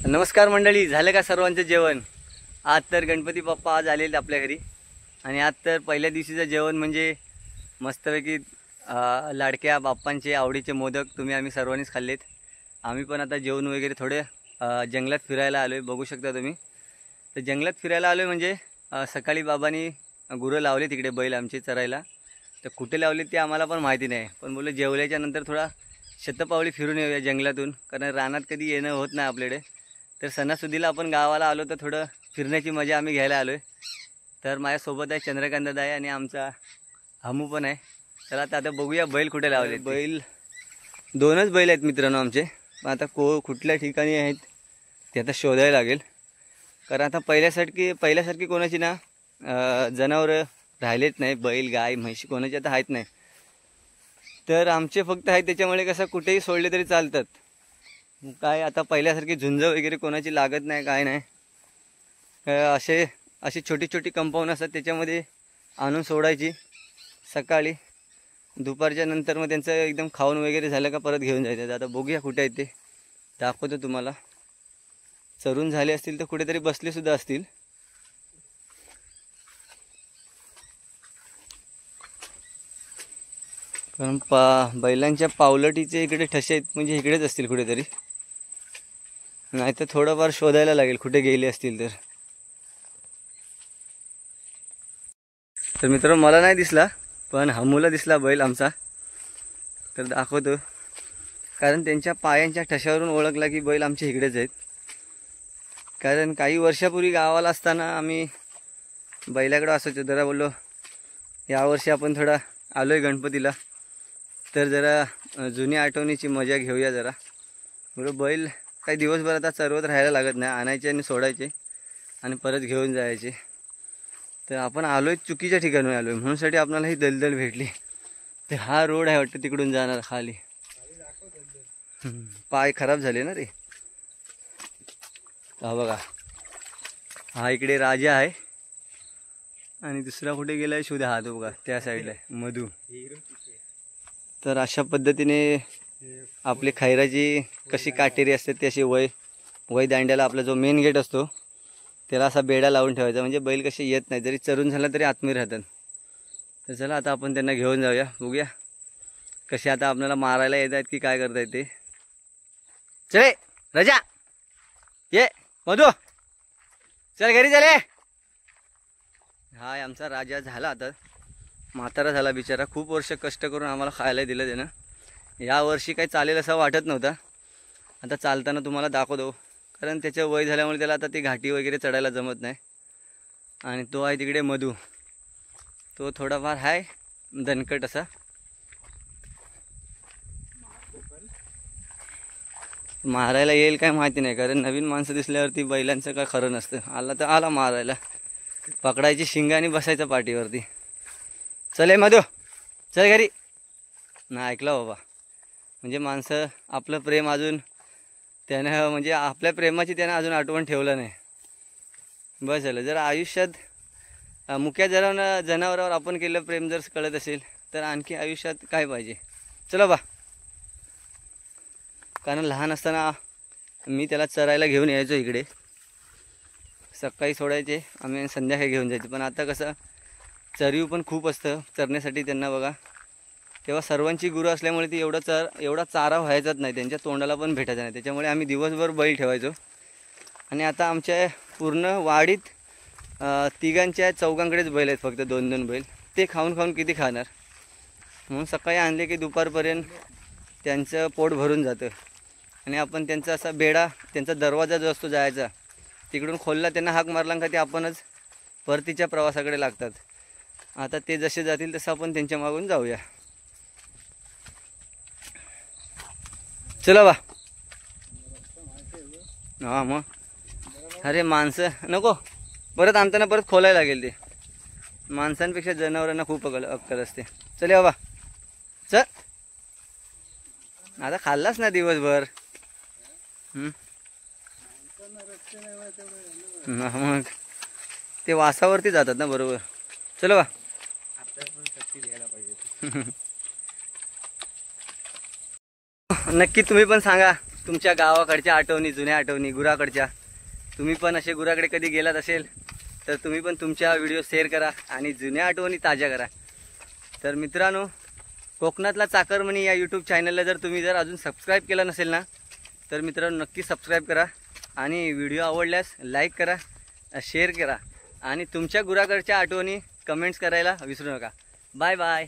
नमस्कार मंडळी, झालं का सर्वांचं जेवण? आज तर गणपती बाप्पा आज आलेले आपल्या घरी आणि आज तर पहिल्या दिवशीचं जेवण म्हणजे मस्तपैकी लाडक्या बाप्पांचे आवडीचे मोदक आम्ही सर्वांनीच खाल्लेत। आम्ही पण आता जेवण वगैरे थोडे जंगलात फिरायला आलो आहे, बघू शकता तुम्ही। तर जंगलात फिरायला आलो आहे म्हणजे सकाळी बाबांनी गुरं लावले तिकडे बैल आमचे चरायला, तर कुठे लावले ते आम्हाला पण माहिती नाही, पण बोलले जेवल्याच्या नंतर थोडा शतपावली फिरून येऊया जंगलातून, कारण रानात कधी येणं होत नाही आपल्याकडे। तर सणासुदीला आपण गावाला आलो तर थोडं फिरण्याची मजा आम्ही घ्यायला आलो आहे। तर माझ्यासोबत आहे चंद्रकांत दादा आहे आणि आमचा हमू पण आहे। चला आता बघूया बैल कुठे लावले। बैल दोनच बैल आहेत मित्रांनो आमचे, पण आता कुठल्या ठिकाणी आहेत ते आता शोधायला लागेल, कारण आता पहिल्यासारखी कोणाची ना जनावरं राहिलेत नाही, बैल गाय म्हशी कोणाची आता आहेत नाही। तर आमचे फक्त आहेत, त्याच्यामुळे कसं कुठेही सोडले तरी चालतात। काय आता पहिल्यासारखी झुंज वगैरे कोणाची लागत नाही, काय नाही। अशी छोटी छोटी कंपाऊंड असतात, त्याच्यामध्ये आणून सोडायची सकाळी, दुपारच्या नंतर मग त्यांचं एकदम खाऊन वगैरे झालं का परत घेऊन जायचं। आता बघूया कुठे आहेत ते, दाखवतो तुम्हाला। चरून झाले असतील तर कुठेतरी बसले सुद्धा असतील। कारण बैलांच्या पावलटीचे इकडे ठसे आहेत, म्हणजे इकडेच असतील कुठेतरी, नाही तर थोडंफार शोधायला लागेल कुठे गेले असतील तर। तर मित्रांनो मला नाही दिसला, पण हमूला दिसला बैल आमचा, तर दाखवतो। कारण त्यांच्या पायांच्या ठशावरून ओळखला की बैल आमचे इकडेच आहेत। कारण काही वर्षापूर्वी गावाला असताना आम्ही बैलाकडे असायचो, जरा बोललो यावर्षी आपण थोडा आलोय गणपतीला, तर जरा जुनी आठवणीची मजा घेऊया जरा। बोलो बैल काही दिवसभर आता चरवत राहायला लागत नाही, आणायचे आणि सोडायचे आणि परत घेऊन जायचे। तर आपण आलोय चुकीच्या ठिकाणी आलोय, म्हणूनसाठी आपल्याला ही दलदल भेटली। तर हा रोड आहे वाटतं तिकडून जाणार खाली, पाय खराब झाले ना रे। हा बघा, हा इकडे राजा आहे आणि दुसरा कुठे गेलाय शोधा, हा तो बघा त्या साईडला आहे मधू। तर अशा पद्धतीने आपली खैराची कशी काटेरी असते ती अशी वय दांड्याला आपला जो मेन गेट असतो त्याला असा बेडा लावून ठेवायचा, म्हणजे बैल कसे येत नाही, जरी चरून झाला तरी आतमध्ये राहतात। तर चला आता आपण त्यांना घेऊन जाऊया, बघूया कसे आता आपल्याला मारायला येत आहेत की काय करतायत ते। चले राजा, ये मधू, चल घरी चले। हा आमचा राजा झाला, आता म्हातारा झाला बिचारा, खूप वर्ष कष्ट करून आम्हाला खायला दिलं त्यानं। या वर्षी काही चालेल असं वाटत नव्हता, आता चालताना तुम्हाला दाखवतो, कारण त्याचं वय झाल्यामुळे त्याला आता ती घाटी वगैरे चढायला जमत नाही। आणि तो आहे तिकडे मधू, तो थोडाफार आहे दणकट असा, मारायला येईल काय माहिती नाही, कारण नवीन माणसं दिसल्यावरती बैलांचं काय खरं नसतं। आला तर आला मारायला, पकडायची शिंगा आणि बसायचं पाठीवरती। चले मधू, चल घरी। ना ऐकलं बाबा, म्हणजे माणसं आपलं प्रेम अजून त्यानं, म्हणजे आपल्या प्रेमाची त्यानं अजून आठवण ठेवलं नाही, बस झालं। जर आयुष्यात मुक्या जनावरावर आपण केलं प्रेम जर कळत असेल तर आणखी आयुष्यात काय पाहिजे। चलो बा, कारण लहान असताना मी त्याला चरायला घेऊन यायचो इकडे, सकाळी सोडायचे आम्ही, संध्याकाळी घेऊन जायचे। पण आता कसं चरीव पण खूप असतं चरण्यासाठी त्यांना बघा, तेव्हा सर्वांची गुरं असल्यामुळे ती एवढा चारा व्हायचाच नाही, त्यांच्या तोंडाला पण भेटायचा नाही, त्याच्यामुळे आम्ही दिवसभर बैल ठेवायचो। आणि आता आमच्या पूर्ण वाडीत तिघांच्या चौघांकडेच बैल आहेत, फक्त 2-2 बैल, ते खाऊन खाऊन किती खाणार, म्हणून सकाळी आणले की दुपारपर्यंत त्यांचं पोट भरून जातं। आणि आपण त्यांचा असा बेडा, त्यांचा दरवाजा जो असतो जायचा तिकडून खोलला, त्यांना हाक मारला का ते आपणच परतीच्या प्रवासाकडे लागतात। आता ते जसे जातील तसं आपण त्यांच्या मागून जाऊया। चला बा, हा मग अरे माणसं नको, परत आणताना परत खोलायला लागेल, ते माणसांपेक्षा जनावरांना खूप अक्कल असते। चल बाबा चल, आता खाल्लास ना दिवसभर, मग ते वासावरती जातात ना, बरोबर। चलो बा, नक्की तुम्ही पण सांगा तुमच्या गावाकडच्या आठवणी, जुन्या आठवणी गुराकडच्या. तुम्ही पण असे गुराकडे कधी गेलात असेल तर तुम्ही पण तुमच्या व्हिडिओ शेअर करा आणि जुन्या आठवणी ताज्या करा. तर मित्रांनो, कोकणातला चाकरमणी या यूट्यूब चॅनलला तुम्ही अजून सबस्क्राईब केलं नसेल ना, तर मित्रांनो नक्की सबस्क्राईब करा आणि व्हिडिओ आवडल्यास लाईक करा, शेअर करा आणि तुमच्या गुराकडच्या आठवणी कमेंट्स करायला विसरू नका. Bye bye.